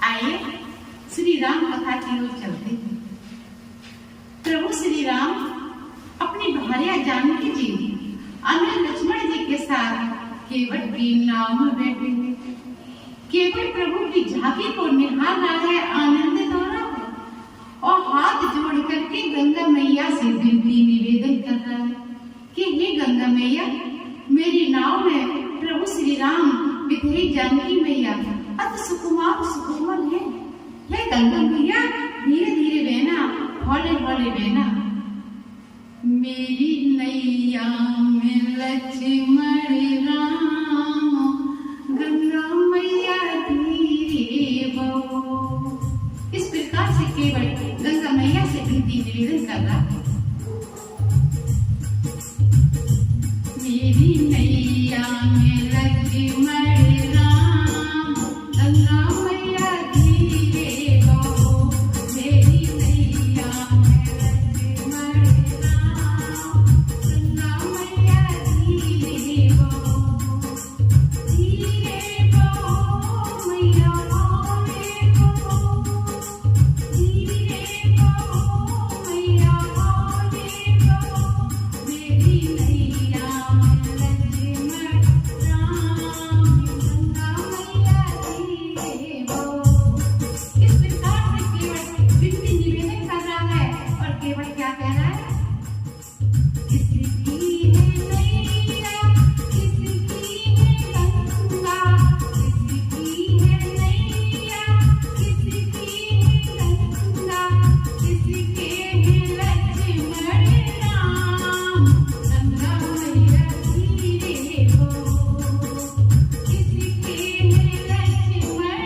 आइए श्री राम कथा की ओर चलते हैं। प्रभु श्री राम अपनी भार्या जानकी जी अन्य लक्ष्मण जी के साथ केवट की नाव में बैठे हुए। केवट प्रभु की झांकी को निहार रहा है, आनंदित हो रहा है और हाथ जोड़ करके गंगा मैया से विनती निवेदन कर रहा है कि हे गंगा मैया, मेरी नाव में प्रभु श्री राम विधेय जानकी मैया अति सुकुमार सुकोमल है। हे गंगा मैया, धीरे धीरे बहना, हौले हौले बहना। मेरी नैया में लक्ष्मण राम, गंगा मैया धीरे बहो। इस प्रकार से केवल गंगा मैया से विनती निवेदन कर रहा है। मेरी नैया में लक्ष्मण राम, गंगा मैया धीरे बहो। मेरी नैया में लक्ष्मण राम, गंगा मैया धीरे बहो। धीरे बहो मैया हौले बहो, धीरे बहो मैया हौले बहो। मेरी नैया में लक्ष्मण राम, गंगा मैया धीरे बहो। इस प्रकार से केवट विनती निवेदन कर रहा है और केवट क्या कह रहा है? किसकी है नैया, किसकी है गंगा, किसकी है नैया, किसकी है गंगा, किसके है लक्ष्मण राम, गंगा मैया धीरे बहो। किसके है लक्ष्मण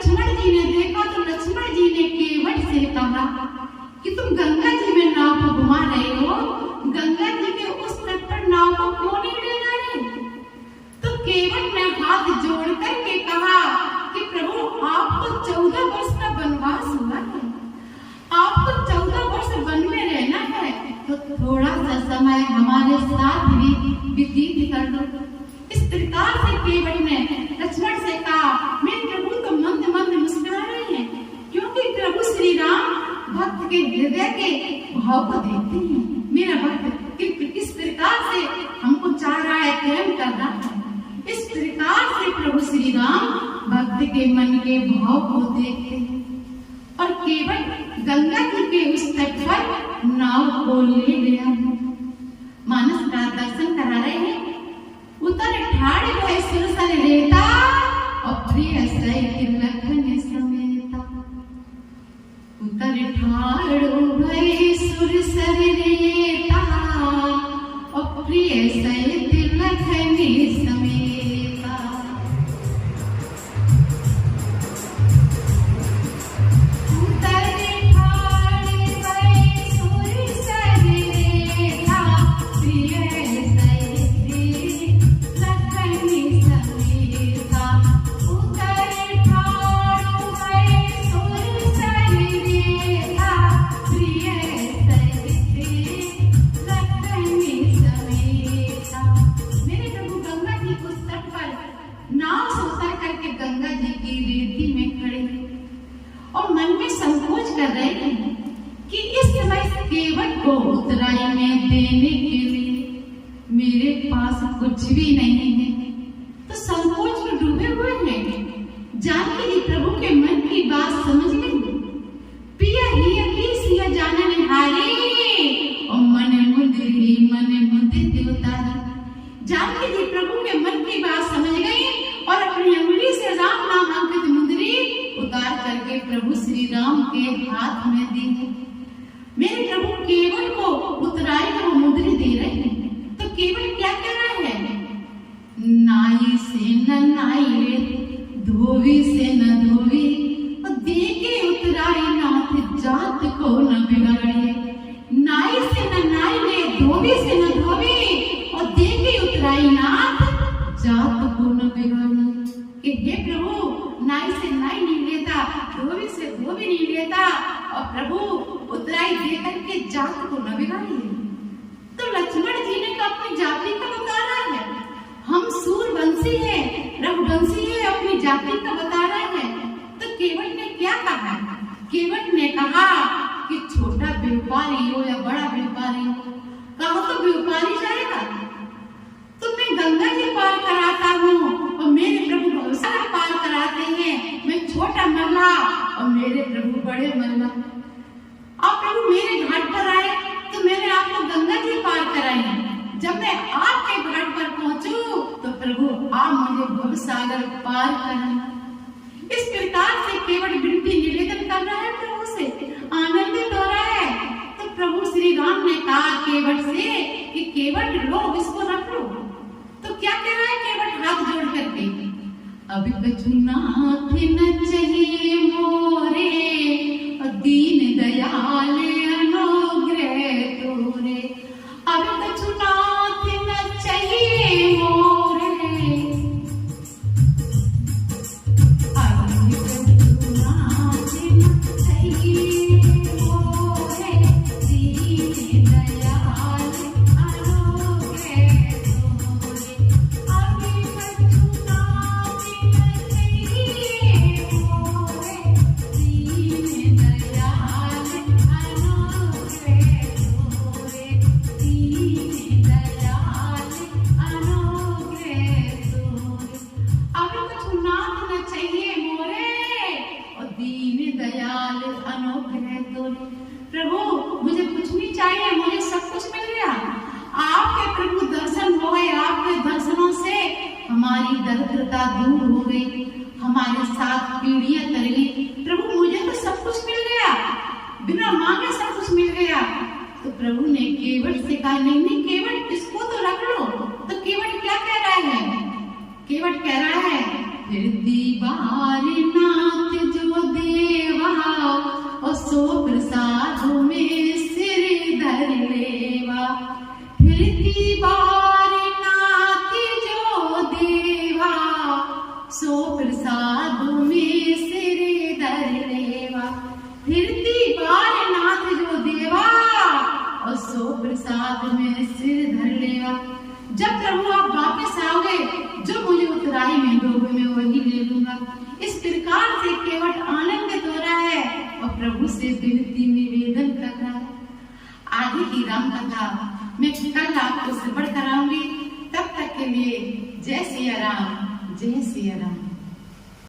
लक्ष्मण जी ने देखा तो लक्ष्मण जी ने केवट से कहा कि तुम गंगा जी में नाव को घुमा रहे हो, गंगा जी के उस तट पर नाव को क्यों नहीं ले जा रहे? तो केवट ने हाथ जोड़ करके कहा कि प्रभु आपको 14 वर्ष का वनवास हुआ है, आपको 14 वर्ष वन में रहना है, तो थोड़ा सा समय हमारे साथ भी व्यतीत कर दो। इस प्रकार से केवट ने लक्ष्मण से कहा। मेरे प्रभु तो मंद मंद मुस्कुरा रहे हैं, क्योंकि प्रभु श्री राम भक्त के हृदय के भाव को देखते हैं। मेरा भक्त किस प्रकार से हमको चाह रहा है, प्रेम कर रहा है, इस प्रकार से प्रभु श्री राम भक्त के मन के भाव को देखते हैं। और केवट गंगा जी के उस तट पर नाव को ले गया है, मानस का दर्शन करा रहे हैं। उतर ठाड़ भय सुरसर रेता, और प्रिय सहित लखन समेता। उतर ठाड़ भय सुरसर रेता, और प्रिय सहित लखन समेता। उतर ठाड़ भय सुरसर रेता, प्रिय गंगा जी की रेती में खड़े और मन में संकोच कर रहे हैं कि इस समय केवट को उतराई में देने के लिए मेरे पास कुछ भी नहीं है। तो संकोच में डूबे हुए हैं। जानकी जी प्रभु के मन की बात समझ गई। पिया ही सिया जाना निहारे, और मन मुंदिर देवता। जानकी जी प्रभु के मन की बात समझ गई और अपनी अंगुली से राम नाम अंकित मुंदरी उतार करके प्रभु श्री राम के हाथ में दी है। मेरे प्रभु केवट को उतराई को मुंदरी दे रहे हैं। तो केवट क्या कह रहा है? नाई से न नाई रे, धोवी से न धोवी, और देके उतराई नाथ जात को न बिगाड़े। नाई से न नाई रे, धोवी से न धोवी, और देके उतराई नाथ जात को न बिगाड़े। कि हे प्रभु, नाई से नाई नहीं लेता, धोबी से धोबी नहीं लेता, और प्रभु उतराई देकर के जात को न बिगाड़िए। तो लक्ष्मण जी ने तो अपनी जाति का बता रहा है, हम सूरवंशी हैं, रघुवंशी हैं, अपनी जाति का बता रहा है। तो केवट ने क्या कहा? केवट ने कहा कि छोटा व्यापारी हो या बड़ा व्यापारी हो, कहो तो व्यापारी जाएगा। तो मैं गंगा जी पार कराता हूँ और मेरे प्रभु गौशाला पार कराते हैं। मैं छोटा मल्ला और मेरे प्रभु बड़े मल्ला। आप प्रभु मेरे घाट पर आए तो मैंने आपको गंगा जी पार कराई। जब मैं आपके घाट पर पहुंचूं तो प्रभु आप मुझे भव सागर पार करें। इस प्रकार से केवट विनती निवेदन कर रहा है प्रभु से, आनंदित हो रहा है। तो प्रभु श्री राम ने कहा केवट से कि केवट लो, इसको रख लो। तो क्या कह रहा है केवट हाथ जोड़ करके? अभी कछु नाथ न चाहिए मोरे, दीन दयाल अनुग्रह तोरे। अभी कछु नाथ न चाहिए मोरे, अभी कछु नाथ न चाहिए मोरे, दीन दयाल अनुग्रह तोरे। अभी कछु नाथ न चाहिए मोरे, दीन दयाल अनुग्रह तोरे, दीन दयाल अनुग्रह तोरे। अभी कछु नाथ न चाहिए मोरे, और दीन दयाल अनुग्रह तोरे। प्रभु मुझे कुछ नहीं चाहिए, मुझे सब कुछ मिल गया। आपके प्रभु दर्शन हो गए, आपके दर्शनों से हमारी दरिद्रता दूर हो गई, हमारे साथ पीढ़ियां तर गई। प्रभु मुझे तो सब कुछ मिल गया, बिना मांगे सब कुछ मिल गया। तो प्रभु ने केवट से कहा नहीं नहीं केवट, इसको तो रख लो। तो केवट क्या कह रहा है? केवट कह रहा है फिर दीवार नाथ सो प्रसाद में सिर धर लेवा, फिरती बार नाथ जो देवा, सो प्रसाद में सिर धर लेवा, फिरती बार नाथ जो देवा, और सो प्रसाद में सिर धर लेवा। जब प्रभु आप वापस आओगे, जो मुझे उतराई में दोगे मैं वही ले लूंगा। इस प्रकार से केवट आनंदित हो रहा है और प्रभु से विनती निवेदन कर रहा है। आगे की राम कथा मैं कल आपको श्रवण कराऊंगी। तब तक के लिए जय सिया राम, जय सिया राम।